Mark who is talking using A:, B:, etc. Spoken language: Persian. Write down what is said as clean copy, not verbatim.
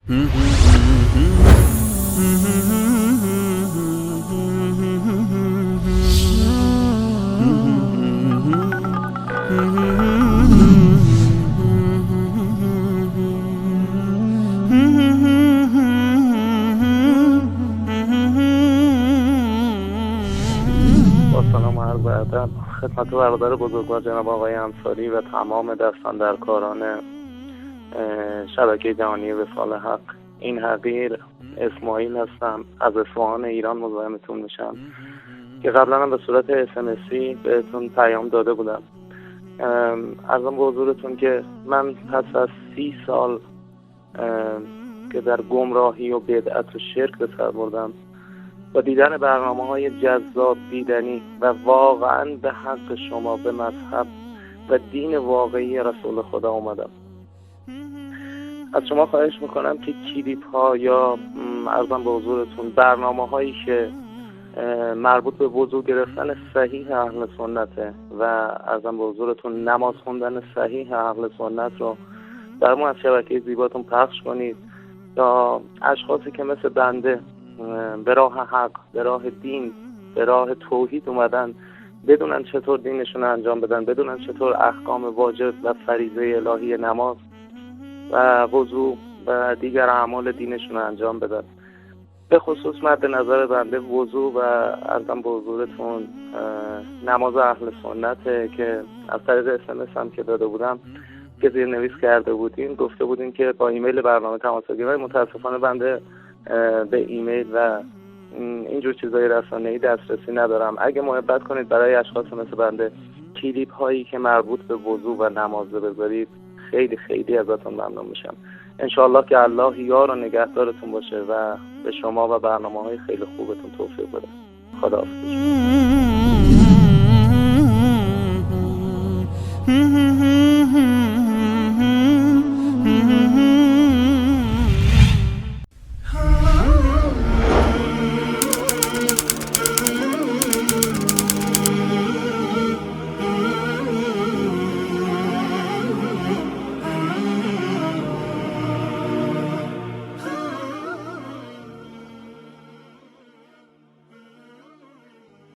A: با سلام و عرض ادب خدمت برادر بزرگوار جناب آقای انصاری و تمام دستان در کاران شبکه جهانی وصال حق. این حقیر اسماعیل هستم، از اصفهان ایران مزاحمتون میشم که قبلا هم به صورت SMS بهتون پیام داده بودم. عرضم به حضورتون که من پس از 30 سال که در گمراهی و بدعت و شرک به سر بردم، با دیدن برنامه‌های جذاب دیدنی و واقعاً به حق شما، به مذهب و دین واقعی رسول خدا اومدم. از شما خواهش میکنم که کلیپ‌ها یا عرضم به حضورتون برنامه‌هایی که مربوط به وضو گرفتن صحیح اهل سنته و عرضم به حضورتون نماز خوندن صحیح اهل سنت رو در ما از شبکه زیباتون پخش کنید تا اشخاصی که مثل بنده به راه حق، به راه دین، به راه توحید اومدن، بدونن چطور دینشون رو انجام بدن، بدونن چطور احکام واجب و فریضه الهی نماز و وضو و دیگر اعمال دینشون رو انجام بدن. به خصوص مد نظر بنده وضو و عرضم به حضورتون نماز اهل سنته که از طریق SMS هم که داده بودم که زیر نویس کرده بودین، گفته بودین که با ایمیل برنامه تماس بگیرید. متاسفانه بنده به ایمیل و اینجور چیزای رسانه‌ای دسترسی ندارم. اگه محبت کنید برای اشخاص مثل بنده کلیپ هایی که مربوط به وضو و نماز بذارید، خیلی خیلی ازتون ممنون میشم. انشالله که الله یار و نگهدارتون باشه و به شما و برنامه‌های خیلی خوبتون توفیق بده. خداحافظ.